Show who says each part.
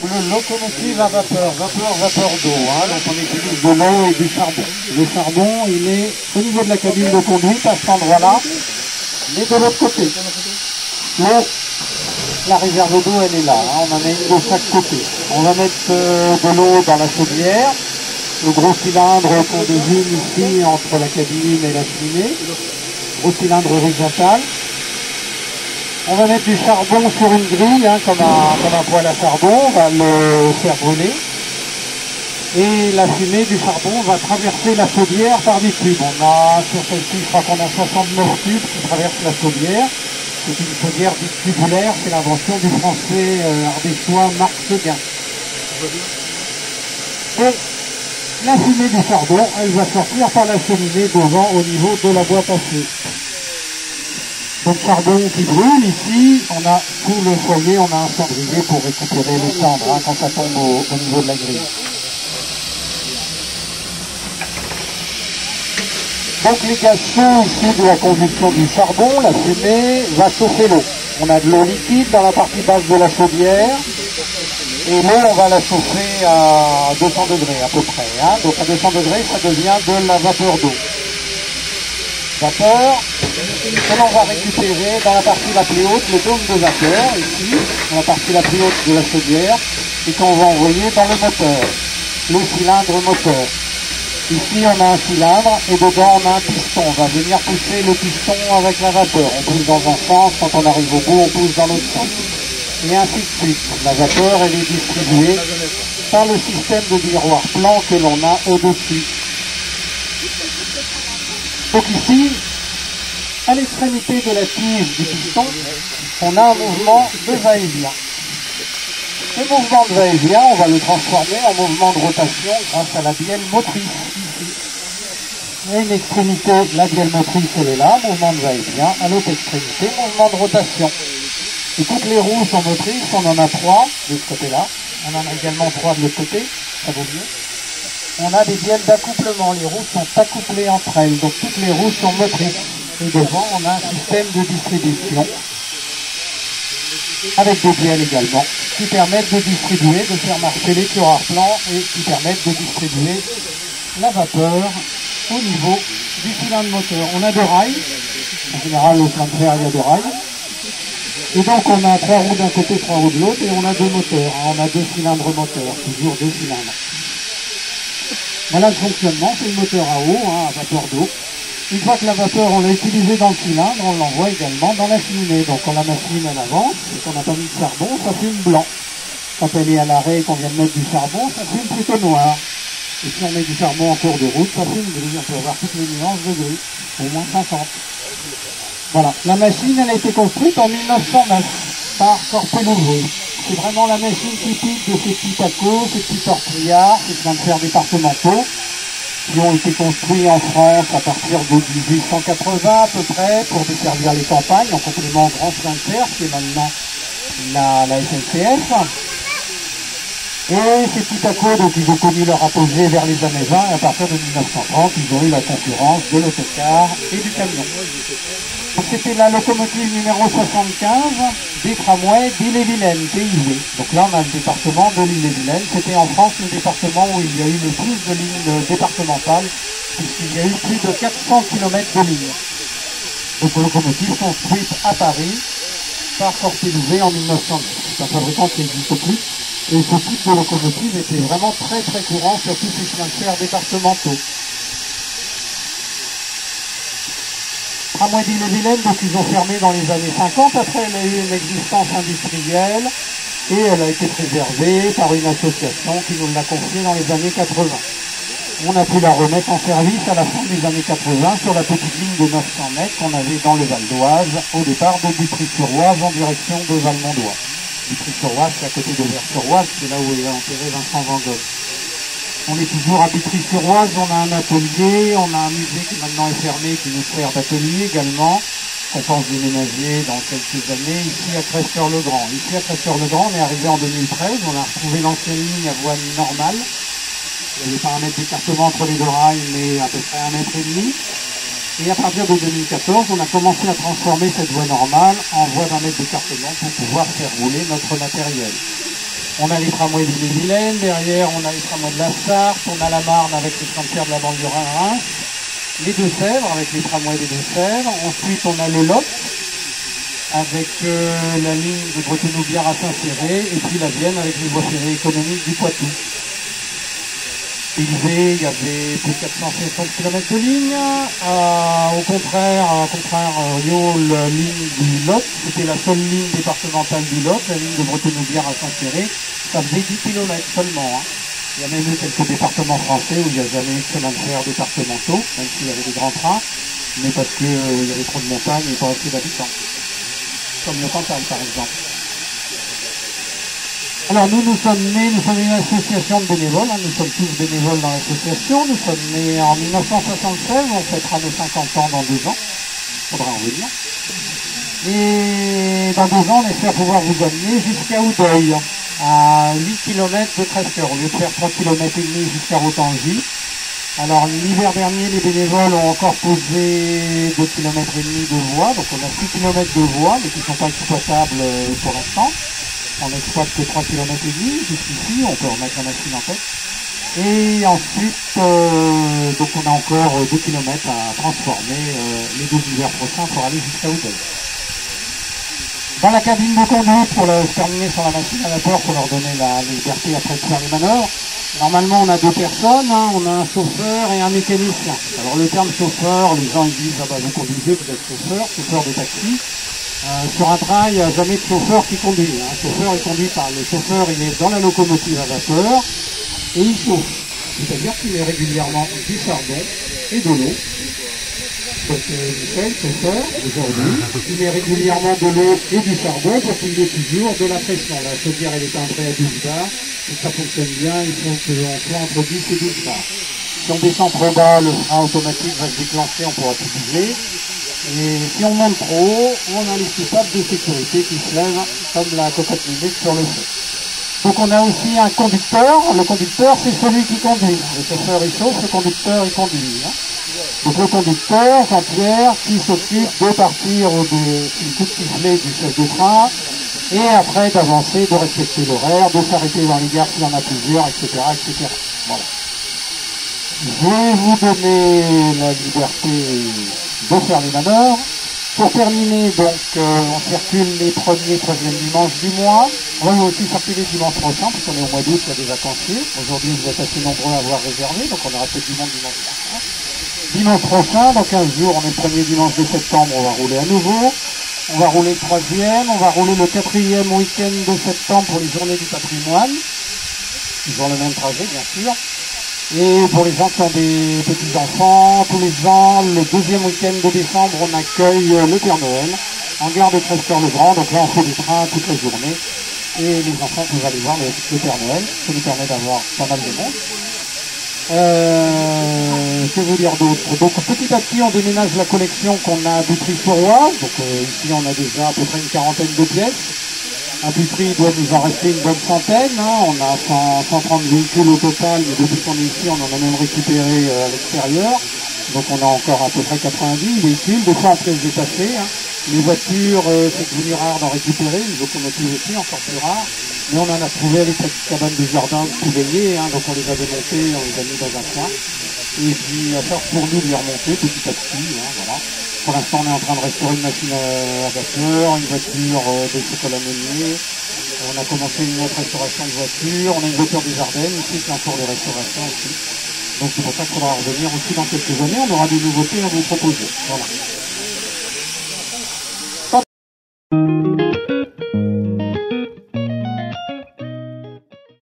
Speaker 1: Le locomotive à vapeur d'eau, hein, donc on utilise de l'eau et du charbon. Le charbon, il est au niveau de la cabine de conduite, à cet endroit-là, mais de l'autre côté. Donc, la réserve d'eau, elle est là, hein, on en a une de chaque côté. On va mettre de l'eau dans la chaudière, le gros cylindre qu'on désigne ici entre la cabine et la cheminée, gros cylindre horizontal. On va mettre du charbon sur une grille, hein, comme un poêle à charbon, on va le faire brûler. Et la fumée du charbon va traverser la chaudière par des tubes. On a, sur celle-ci, je crois qu'on a 69 tubes qui traversent la chaudière. C'est une chaudière dite tubulaire, c'est l'invention du français ardéchois Marc Seguin. Et la fumée du charbon, elle va sortir par la cheminée devant au niveau de la boîte à feu. Donc charbon qui brûle, ici, on a sous le foyer, on a un cendrier pour récupérer les cendres, hein, quand ça tombe au niveau de la grille. Donc les gaz chauds issus de la combustion du charbon, la fumée, va chauffer l'eau. On a de l'eau liquide dans la partie basse de la chaudière, et l'eau, on va la chauffer à 200 degrés à peu près. Hein. Donc à 200 degrés, ça devient de la vapeur d'eau. Vapeur que l'on va récupérer dans la partie la plus haute, le dôme de vapeur, ici, dans la partie la plus haute de la chaudière, et qu'on va envoyer dans le moteur, le cylindre moteur. Ici, on a un cylindre, et dedans, on a un piston. On va venir pousser le piston avec la vapeur. On pousse dans un sens, quand on arrive au bout, on pousse dans l'autre sens. Et ainsi de suite. La vapeur, elle est distribuée par le système de miroir plan que l'on a au-dessus. Donc ici, à l'extrémité de la tige du piston, on a un mouvement de va-et-vient. Ce mouvement de va-et-vient, on va le transformer en mouvement de rotation grâce à la bielle motrice. Il y a une extrémité, la bielle motrice, elle est là, mouvement de va-et-vient. À l'autre extrémité, mouvement de rotation. Et toutes les roues sont motrices, on en a 3 de ce côté-là. On en a également 3 de l'autre côté, ça vaut mieux. On a des bielles d'accouplement, les roues sont accouplées entre elles, donc toutes les roues sont motrices. Et devant, on a un système de distribution, avec des bielles également, qui permettent de distribuer, de faire marcher les cureurs plans et qui permettent de distribuer la vapeur au niveau du cylindre moteur. On a 2 rails, en général au chemin de fer il y a 2 rails, et donc on a 3 roues d'un côté, 3 roues de l'autre, et on a 2 moteurs, on a 2 cylindres moteurs, toujours 2 cylindres. Voilà le fonctionnement, c'est le moteur à eau, hein, à vapeur d'eau. Une fois que la vapeur, on l'a utilisée dans le cylindre, on l'envoie également dans la cheminée. Donc quand la machine elle avance et qu'on n'a pas mis de charbon, ça fume blanc. Quand elle est à l'arrêt et qu'on vient de mettre du charbon, ça fume plutôt noir. Et si on met du charbon en cours de route, ça fume gris. On peut avoir toutes les nuances de gris, au moins 50. Voilà, la machine elle a été construite en 1909 par Corpelouvet. C'est vraiment la machine typique de ces petits tacos, ces petits tortillards, ces chemins de fer départementaux, qui ont été construits en France à partir de 1880 à peu près, pour desservir les campagnes, en complément au grand chemin de fer, qui est maintenant la SNCF. Et ces petits tacos, donc ils ont connu leur apogée vers les années 20, et à partir de 1930, ils ont eu la concurrence de l'autocar et du camion. C'était la locomotive numéro 75 des tramways d'Ille-et-Vilaine, TIV. Donc là, on a le département de l'Ille-et-Vilaine. C'était en France le département où il y a eu le plus de lignes départementales, puisqu'il y a eu plus de 400 km de lignes. Donc locomotive construite à Paris par Corpelouvet en 1910. C'est un fabricant qui n'existe plus. Et ce type de locomotive était vraiment très très courant sur tous ces chemins de fer départementaux. Tramway d'Ille-et-Vilaine, donc ils ont fermé dans les années 50. Après, elle a eu une existence industrielle et elle a été préservée par une association qui nous l'a confiée dans les années 80. On a pu la remettre en service à la fin des années 80 sur la petite ligne de 900 mètres qu'on avait dans le Val d'Oise, au départ de Butry-sur-Oise en direction de Valmondois. Butry-sur-Oise, c'est à côté de Vers-sur-Oise, c'est là où est enterré Vincent Van Gogh. On est toujours à Butry-sur-Oise, on a un atelier, on a un musée qui maintenant est fermé, qui nous sert d'atelier également. On pense déménager dans quelques années ici à Crève-sur-le-Grand. Ici à Crève-sur-le-Grand, on est arrivé en 2013, on a retrouvé l'ancienne ligne à voie normale. Il n'y avait pas un mètre d'écartement entre les 2 rails, mais à peu près 1,5 mètre. Et à partir de 2014, on a commencé à transformer cette voie normale en voie d'1 mètre d'écartement pour pouvoir faire rouler notre matériel. On a les tramways d'Ille-et-Vilaine, derrière on a les tramways de la Sarthe, on a la Marne avec les frontières de la banlieue Reims, les Deux-Sèvres avec les tramways des Deux-Sèvres, ensuite on a le Lot avec la ligne de Bretonneux-Biard à Saint-Céré, et puis la Vienne avec les voies ferrées économiques du Poitou. Il y avait plus de 450 km de ligne. Au contraire, la ligne du Lot, c'était la seule ligne départementale du Lot, la ligne de Bretonneux-Biard à Saint-Céré, ça faisait 10 km seulement. Hein. Il y a même eu quelques départements français où il n'y a jamais eu de chemin de fer départementaux, même s'il y avait des grands trains, mais parce qu'il y avait trop de montagnes et pas assez d'habitants. Comme le Cantal par exemple. Alors nous sommes nés, nous sommes une association de bénévoles, hein, nous sommes tous bénévoles dans l'association, nous sommes nés en 1976, on fêtera nos 50 ans dans 2 ans, faudra en venir. Et dans 2 ans on espère pouvoir vous amener jusqu'à Oudeuil, à 8 km de Tresqueur, au lieu de faire 3 km et demi jusqu'à Rotangy. Alors l'hiver dernier, les bénévoles ont encore posé 2 km et demi de voies, donc on a 6 km de voies, mais qui ne sont pas exploitables pour l'instant. On n'exploite que 3 km et demi jusqu'ici, on peut remettre la machine en tête. Et ensuite, donc on a encore 2 km à transformer les 2 hivers prochains pour aller jusqu'à Oudeuil. Dans la cabine de conduite, pour se terminer sur la machine à vapeur, pour leur donner la liberté après de faire les manœuvres, normalement on a 2 personnes, hein, on a un chauffeur et un mécanicien. Alors le terme chauffeur, les gens ils disent ah bah vous conduisez, vous êtes chauffeur de taxi. Sur un train, il n'y a jamais de chauffeur qui conduit. Un chauffeur, il conduit pas. Le chauffeur, il est dans la locomotive à vapeur et il chauffe. C'est-à-dire qu'il met régulièrement du charbon et de l'eau. Donc Michel, chauffeur, aujourd'hui, il met régulièrement de l'eau et du charbon pour qu'il y ait toujours de la pression. La chaudière, elle est timbrée à 12 bars. Pour que ça fonctionne bien, il faut qu'on soit entre 10 et 12 bars. Si on descend trop bas, le frein automatique va se déclencher, on pourra tout bouger. Et si on monte trop haut, on a les soupables de sécurité qui se lèvent comme la cocotte minute sur le feu. Donc on a aussi un conducteur. Le conducteur, c'est celui qui conduit. Le chauffeur, il chauffe, le conducteur, il conduit. Hein. Donc le conducteur, Jean-Pierre, qui s'occupe de partir du coup de sifflet du chef de train, et après d'avancer, de respecter l'horaire, de s'arrêter dans les gares s'il y en a plusieurs, etc. etc. Voilà. Je vais vous donner la liberté de faire les manœuvres. Pour terminer, donc, on circule les premiers et 13e dimanches du mois. On va aussi circuler dimanche prochain, parce qu'on est au mois d'août, il y a des vacanciers. Aujourd'hui, vous êtes assez nombreux à avoir réservé, donc on aura peut-être du monde dimanche prochain. Dimanche prochain, dans 15 jours, on est le premier dimanche de septembre, on va rouler à nouveau. On va rouler le 3e, on va rouler le 4e week-end de septembre pour les journées du patrimoine. Toujours le même trajet, bien sûr. Et pour les gens qui ont des petits-enfants, tous les ans, le 2e week-end de décembre, on accueille le Père Noël en gare de Tresqueur-le-Grand. Donc là, on fait du train toute la journée. Et les enfants peuvent aller voir le Père Noël. Ça nous permet d'avoir pas mal de monde. Que vous dire d'autre? Donc petit à petit, on déménage la collection qu'on a à Butry-sur-Oise. Donc ici, on a déjà à peu près une 40aine de pièces. À Butry, il doit nous en rester une bonne centaine. Hein. On a 130 véhicules au total, mais depuis qu'on est ici, on en a même récupéré à l'extérieur. Donc on a encore à peu près 90 véhicules, des fois en pièces détachées. Hein. Les voitures, c'est devenu rare d'en récupérer, les locomotives aussi, encore plus rare. Mais on en a trouvé à l'état de cabane du jardin tout veillé, hein. Donc on les a démontés, on les a mis dans un coin. Et puis à faire pour nous de les remonter petit à petit. Hein, voilà. Pour l'instant, on est en train de restaurer une machine à vapeur, une voiture de chocolat meunier. On a commencé une autre restauration de voiture. On a une voiture des Ardennes ici qui est en cours de restauration aussi. Donc c'est pour ça qu'il faudra revenir aussi dans quelques années. On aura des nouveautés à vous proposer. Voilà.